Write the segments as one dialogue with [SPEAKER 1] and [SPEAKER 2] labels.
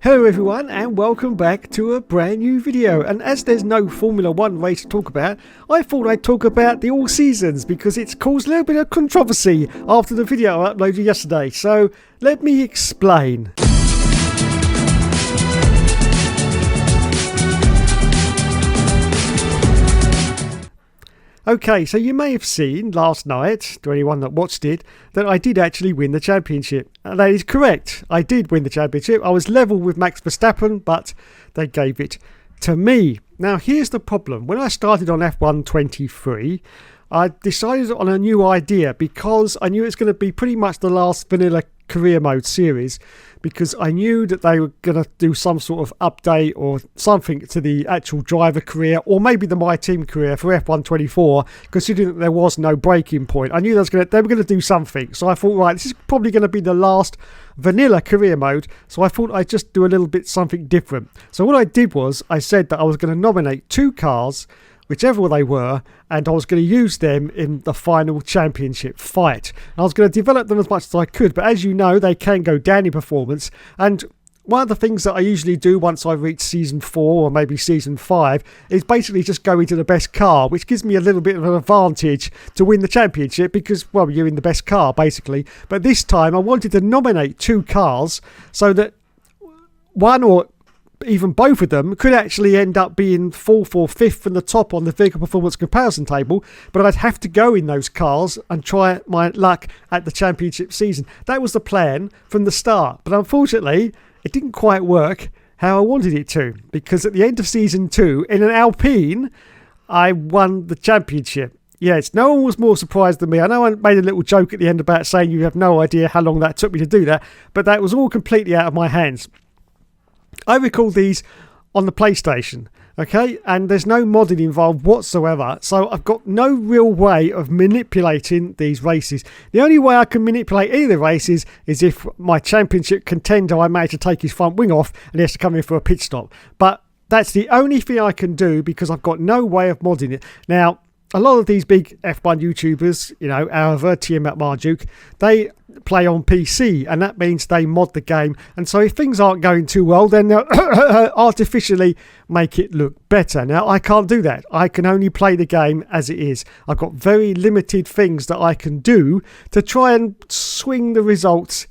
[SPEAKER 1] Hello everyone and welcome back to a brand new video, and as there's no Formula 1 race to talk about, I thought I'd talk about the All Seasons because it's caused a little bit of controversy after the video I uploaded yesterday, so let me explain. Okay, so you may have seen last night, to anyone that watched it, that I did actually win the championship. And that is correct. I did win the championship. I was level with Max Verstappen, but they gave it to me. Now, here's the problem. When I started on F1 23, I decided on a new idea because I knew it's going to be pretty much the last vanilla career mode series, because I knew that they were going to do some sort of update or something to the actual driver career, or maybe the My Team career for F1 24, considering that there was no breaking point. I knew they were going to do something, so I thought, right, this is probably going to be the last vanilla career mode, so I thought I'd just do a little bit something different. So what I did was I said that I was going to nominate two cars, whichever they were, and I was going to use them in the final championship fight. And I was going to develop them as much as I could, but as you know, they can go down in performance. And one of the things that I usually do once I reach season 4 or maybe season 5 is basically just go into the best car, which gives me a little bit of an advantage to win the championship because, well, you're in the best car basically. But this time I wanted to nominate two cars so that one or even both of them could actually end up being 4th or 5th from the top on the vehicle performance comparison table, but I'd have to go in those cars and try my luck at the championship season. That was the plan from the start, but unfortunately it didn't quite work how I wanted it to, because at the end of season 2 in an Alpine I won the championship. Yes, no one was more surprised than me. I know I made a little joke at the end about saying you have no idea how long that took me to do that, but that was all completely out of my hands. I record these on the PlayStation, okay, and there's no modding involved whatsoever, so I've got no real way of manipulating these races. The only way I can manipulate any of the races is if my championship contender, I manage to take his front wing off and he has to come in for a pit stop. But that's the only thing I can do because I've got no way of modding it. Now, a lot of these big F1 YouTubers, you know, however, TM at Marduke, they play on PC, and that means they mod the game. And so if things aren't going too well, then they'll artificially make it look better. Now, I can't do that. I can only play the game as it is. I've got very limited things that I can do to try and swing the results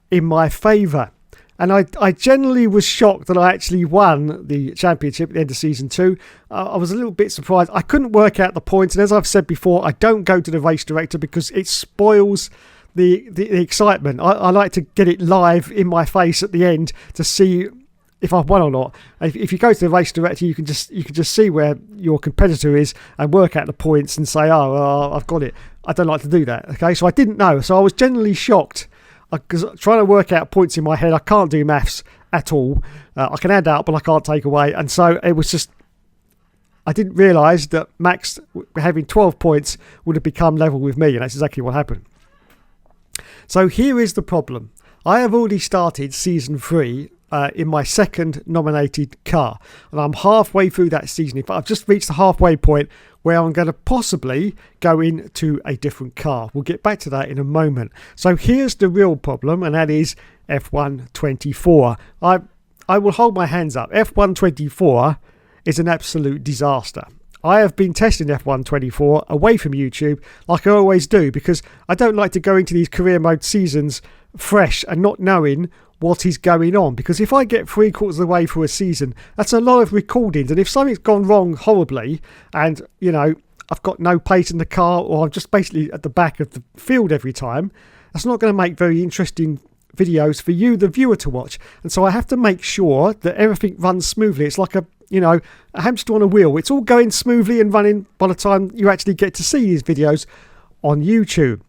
[SPEAKER 1] in my favour. And I generally was shocked that I actually won the championship at the end of season 2. I was a little bit surprised. I couldn't work out the points. And as I've said before, I don't go to the race director because it spoils the excitement. I like to get it live in my face at the end to see if I've won or not. If you go to the race director, you can just see where your competitor is and work out the points and say, oh, I've got it. I don't like to do that. Okay, so I didn't know. So I was genuinely shocked. Because trying to work out points in my head, I can't do maths at all. I can add up, but I can't take away. And so it was just, I didn't realise that Max having 12 points would have become level with me. And that's exactly what happened. So here is the problem. I have already started season 3 in my second nominated car. And I'm halfway through that season. In fact, I've just reached the halfway point where I'm going to possibly go into a different car. We'll get back to that in a moment. So here's the real problem, and that is F1 24. I will hold my hands up. F1 24 is an absolute disaster. I have been testing F1 24 away from YouTube like I always do, because I don't like to go into these career mode seasons fresh and not knowing what is going on, because if I get 3/4 of the way through a season, that's a lot of recordings, and if something's gone wrong horribly and, you know, I've got no pace in the car, or I'm just basically at the back of the field every time, that's not going to make very interesting videos for you, the viewer, to watch. And so I have to make sure that everything runs smoothly. It's like a hamster on a wheel. It's all going smoothly and running by the time you actually get to see these videos on YouTube.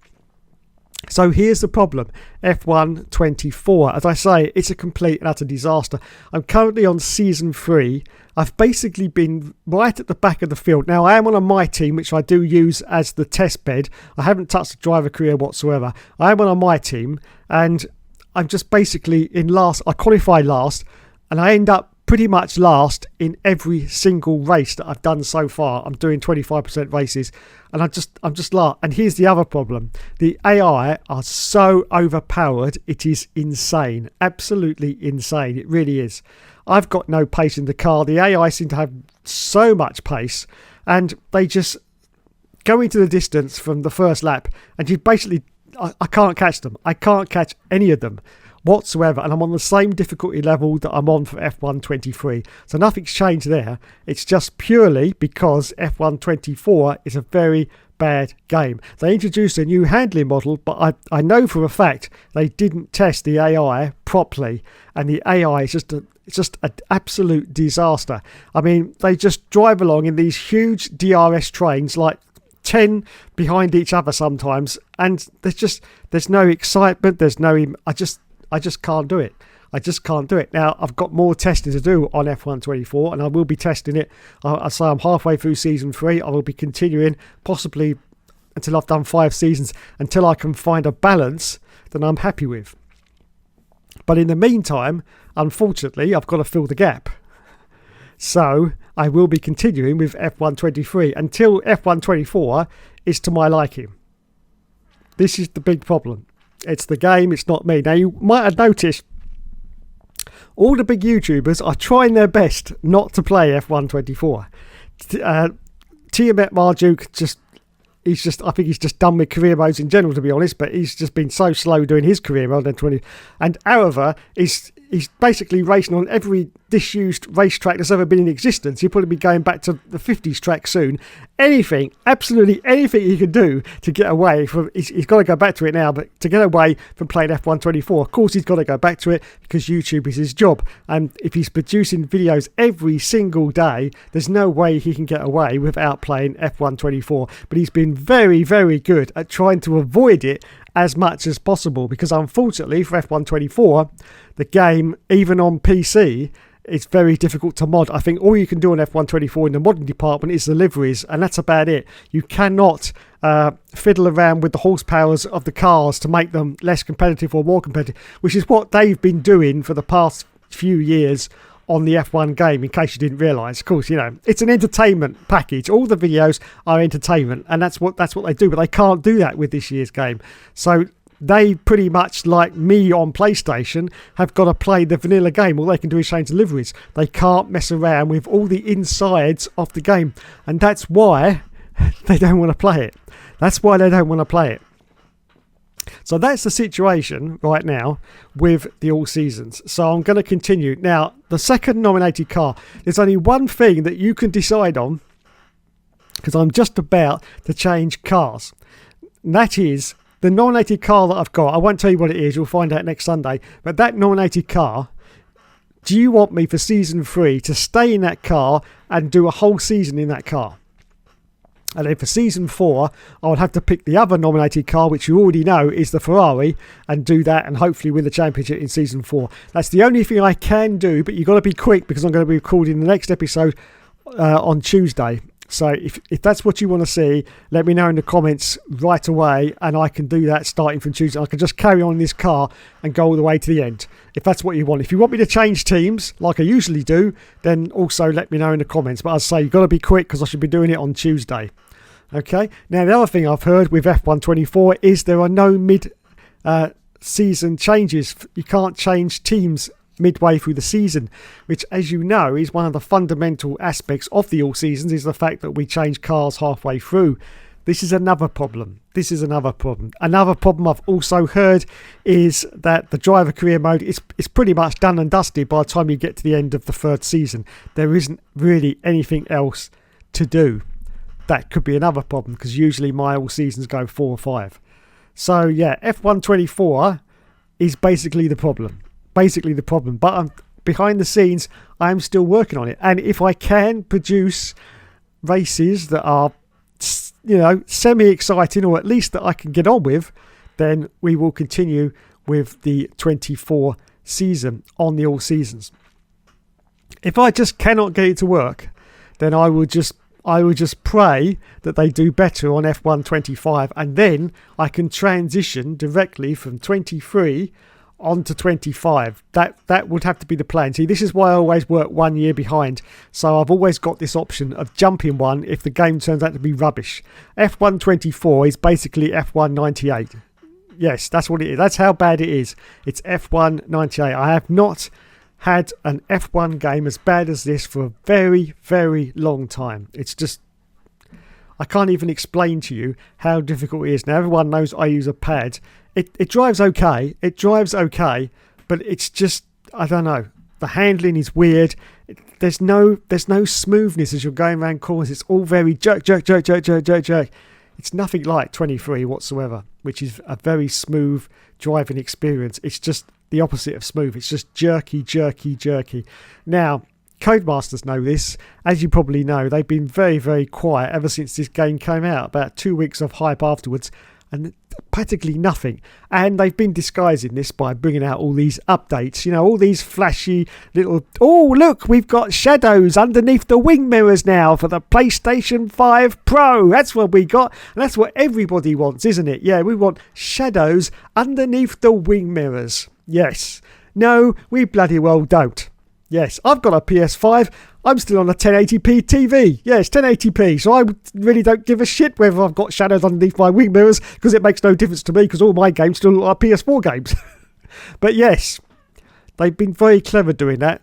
[SPEAKER 1] So here's the problem. F1 24. As I say, it's a complete and utter disaster. I'm currently on season 3. I've basically been right at the back of the field. Now, I am on a My Team, which I do use as the test bed. I haven't touched the driver career whatsoever. I am on a My Team, and I'm just basically in last. I qualify last, and I end up pretty much last in every single race that I've done so far. I'm doing 25% races, and I'm just last. And here's the other problem: the AI are so overpowered. It is insane, absolutely insane. It really is. I've got no pace in the car. The AI seem to have so much pace, and they just go into the distance from the first lap, and you basically, I can't catch them. I can't catch any of them whatsoever, and I'm on the same difficulty level that I'm on for F1 23. So nothing's changed there. It's just purely because F1 24 is a very bad game. They introduced a new handling model, but I know for a fact they didn't test the AI properly, and the AI is just an absolute disaster. I mean, they just drive along in these huge DRS trains, like 10 behind each other sometimes, and there's no excitement. I just can't do it. I just can't do it. Now, I've got more testing to do on F1 24, and I will be testing it. I say I'm halfway through season 3. I will be continuing, possibly until I've done 5 seasons, until I can find a balance that I'm happy with. But in the meantime, unfortunately, I've got to fill the gap. So I will be continuing with F1 23 until F1 24 is to my liking. This is the big problem. It's the game, it's not me. Now, you might have noticed all the big YouTubers are trying their best not to play F1 24. Tiamat Marduk I think he's just done with career modes in general, to be honest, but he's just been so slow doing his career mode on 20. And Araver he's basically racing on every disused racetrack that's ever been in existence. He'll probably be going back to the 50s track soon. Anything, absolutely anything he can do to get away from, he's got to go back to it now, but to get away from playing F1 24, of course he's got to go back to it because YouTube is his job. And if he's producing videos every single day, there's no way he can get away without playing F1 24. But he's been very, very good at trying to avoid it as much as possible, because unfortunately for F1 24, the game, even on PC, it's very difficult to mod. I think all you can do on F1 24 in the modding department is the liveries, and that's about it. You cannot fiddle around with the horsepowers of the cars to make them less competitive or more competitive, which is what they've been doing for the past few years on the F1 game, in case you didn't realise. Of course, you know, it's an entertainment package. All the videos are entertainment, and that's what they do, but they can't do that with this year's game. So they pretty much, like me on PlayStation, have got to play the vanilla game. All they can do is change the liveries. They can't mess around with all the insides of the game, and that's why they don't want to play it. That's why they don't want to play it. So that's the situation right now with the All Seasons. So I'm going to continue. Now, the second nominated car, there's only one thing that you can decide on, because I'm just about to change cars. And that is the nominated car that I've got. I won't tell you what it is. You'll find out next Sunday. But that nominated car, do you want me for season 3 to stay in that car and do a whole season in that car? And then for season 4, I would have to pick the other nominated car, which you already know is the Ferrari, and do that and hopefully win the championship in season 4. That's the only thing I can do, but you've got to be quick because I'm going to be recording the next episode on Tuesday. So if that's what you want to see, let me know in the comments right away, and I can do that starting from Tuesday. I can just carry on in this car and go all the way to the end, if that's what you want. If you want me to change teams, like I usually do, then also let me know in the comments. But as I say, you've got to be quick because I should be doing it on Tuesday. Okay, now the other thing I've heard with F1 24 is there are no mid-season changes. You can't change teams midway through the season, which, as you know, is one of the fundamental aspects of the All Seasons, is the fact that we change cars halfway through. This is another problem. Another problem I've also heard is that the driver career mode is pretty much done and dusted by the time you get to the end of the 3rd season. There isn't really anything else to do. That could be another problem, because usually my All Seasons go 4 or 5. So yeah, F1 24 is basically the problem. But behind the scenes, I'm still working on it. And if I can produce races that are, you know, semi-exciting, or at least that I can get on with, then we will continue with the 24 season on the All Seasons. If I just cannot get it to work, then I would just pray that they do better on F1 25, and then I can transition directly from 23 on to 25. That would have to be the plan. See, this is why I always work 1 year behind. So I've always got this option of jumping one if the game turns out to be rubbish. F1 24 is basically F1 98. Yes, that's what it is. That's how bad it is. It's F1 98. I have not had an F1 game as bad as this for a very, very long time. It's just, I can't even explain to you how difficult it is. Now, everyone knows I use a pad. It drives okay. It drives okay, but it's just, I don't know. The handling is weird. There's no smoothness as you're going around corners. It's all very jerk, jerk, jerk, jerk, jerk, jerk, jerk. It's nothing like 23 whatsoever, which is a very smooth driving experience. It's just the opposite of smooth. It's just jerky, jerky, jerky. Now, Codemasters know this. As you probably know, they've been very, very quiet ever since this game came out. About 2 weeks of hype afterwards, and practically nothing. And they've been disguising this by bringing out all these updates. You know, all these flashy little... Oh, look, we've got shadows underneath the wing mirrors now for the PlayStation 5 Pro. That's what we got. And that's what everybody wants, isn't it? Yeah, we want shadows underneath the wing mirrors. Yes. No, we bloody well don't. Yes, I've got a PS5. I'm still on a 1080p TV. Yes, 1080p. So I really don't give a shit whether I've got shadows underneath my wing mirrors, because it makes no difference to me, because all my games still are PS4 games. But yes, they've been very clever doing that.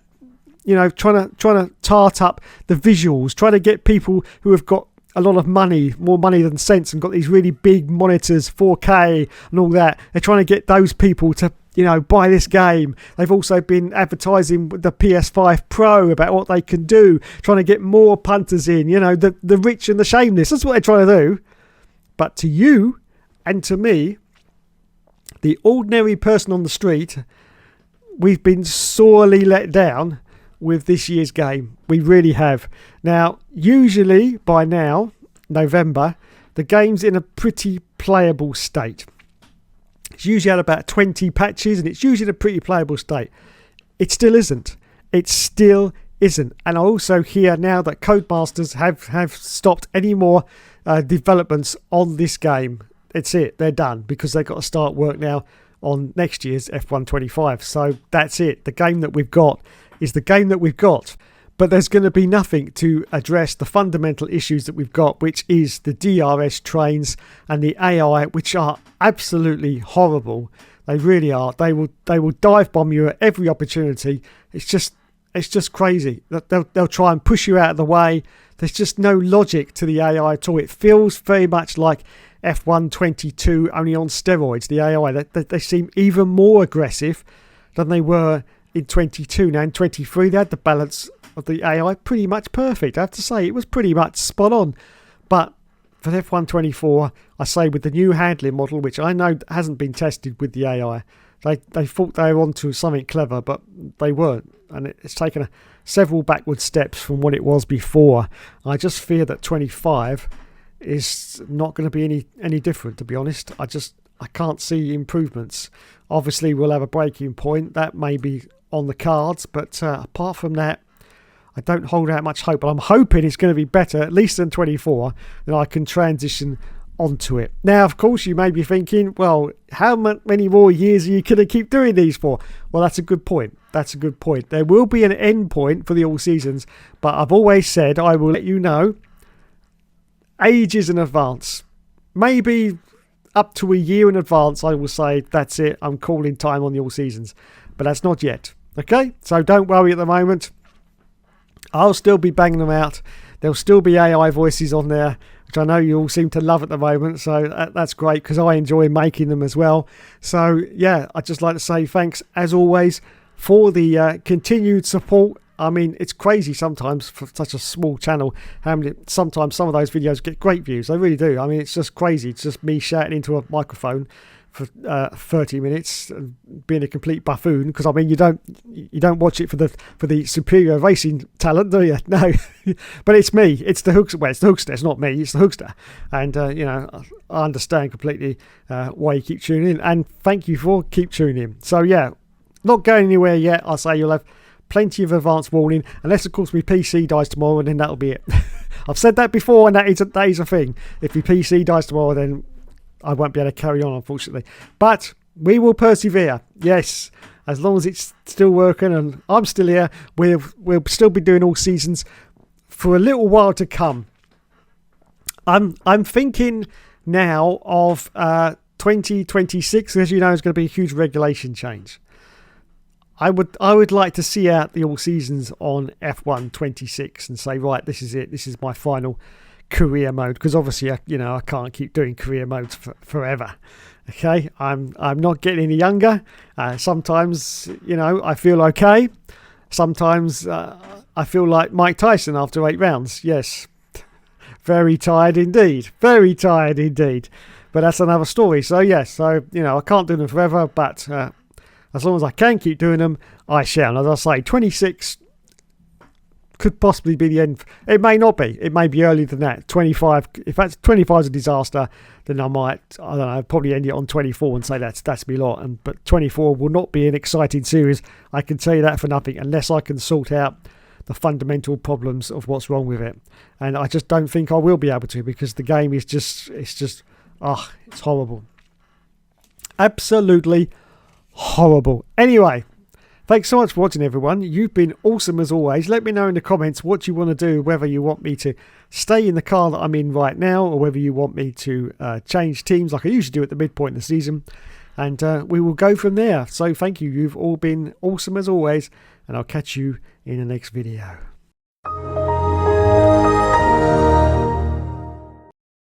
[SPEAKER 1] You know, trying to tart up the visuals, trying to get people who have got a lot of money, more money than sense, and got these really big monitors, 4K and all that. They're trying to get those people to, you know, buy this game. They've also been advertising with the PS5 Pro about what they can do, trying to get more punters in, you know, the rich and the shameless. That's what they're trying to do. But to you and to me, the ordinary person on the street, we've been sorely let down with this year's game. We really have. Now, usually by now, November, the game's in a pretty playable state. It's usually had about 20 patches, and it's usually in a pretty playable state. It still isn't. It still isn't. And I also hear now that Codemasters have stopped any more developments on this game. It's it. They're done, because they've got to start work now on next year's F1 25. So that's it. The game that we've got is the game that we've got. But there's going to be nothing to address the fundamental issues that we've got, which is the DRS trains and the AI, which are absolutely horrible. They really are. They will dive bomb you at every opportunity. It's just crazy. They'll try and push you out of the way. There's just no logic to the AI at all. It feels very much like F1 22 only on steroids. The AI, they seem even more aggressive than they were in 22. Now in 23 they had the balance of the AI pretty much perfect. I have to say, it was pretty much spot on. But for F1 24, I say with the new handling model, which I know hasn't been tested with the AI, they thought they were onto something clever, but they weren't. And it's taken several backward steps from what it was before. I just fear that 25 is not going to be any different, to be honest. I can't see improvements. Obviously, we'll have a breaking point. That may be on the cards, but apart from that, I don't hold out much hope. But I'm hoping it's going to be better, at least than 24, then I can transition onto it. Now, of course, you may be thinking, well, how many more years are you going to keep doing these for? Well, that's a good point. That's a good point. There will be an end point for the all seasons, but I've always said I will let you know ages in advance. Maybe up to a year in advance, I will say, that's it, I'm calling time on the all seasons. But that's not yet. Okay? So don't worry at the moment. I'll still be banging them out. There'll still be AI voices on there, which I know you all seem to love at the moment. So that's great, because I enjoy making them as well. So yeah, I'd just like to say thanks, as always, for the continued support. I mean, it's crazy sometimes for such a small channel how many, sometimes some of those videos get great views. They really do. I mean, it's just crazy. It's just me shouting into a microphone for 30 minutes, being a complete buffoon. Because I mean, you don't watch it for the superior racing talent, do you? No, but it's me. It's the hookster. Well, it's the hookster. It's not me. It's the hookster. And you know, I understand completely why you keep tuning in. And thank you for keep tuning in. So yeah, not going anywhere yet. I say you'll have plenty of advance warning, unless of course my PC dies tomorrow, and then that'll be it. I've said that before, and that is a thing. If your PC dies tomorrow, then I won't be able to carry on, unfortunately. But We will persevere. Yes, as long as it's still working and I'm still here, we'll still be doing all seasons for a little while to come. I'm thinking now of 2026, as you know, is going to be a huge regulation change. I would like to see out the all seasons on F1 26 and say, right, this is it. This is my final career mode, because obviously, I can't keep doing career modes forever. Okay, I'm not getting any younger. Sometimes, I feel okay. Sometimes I feel like Mike Tyson after 8 rounds. Yes, very tired indeed. Very tired indeed. But that's another story. So yes, I can't do them forever, but as long as I can keep doing them, I shall. And as I say, 26 could possibly be the end. It may not be. It may be earlier than that. 25. If that's 25 is a disaster, then I don't know, probably end it on 24 and say that's me lot. But 24 will not be an exciting series. I can tell you that for nothing, unless I can sort out the fundamental problems of what's wrong with it. And I just don't think I will be able to, because the game is it's horrible. Absolutely horrible. Anyway, thanks so much for watching, everyone. You've been awesome as always. Let me know in the comments what you want to do, whether you want me to stay in the car that I'm in right now, or whether you want me to change teams like I usually do at the midpoint in the season. And we will go from there. So thank you. You've all been awesome as always, and I'll catch you in the next video.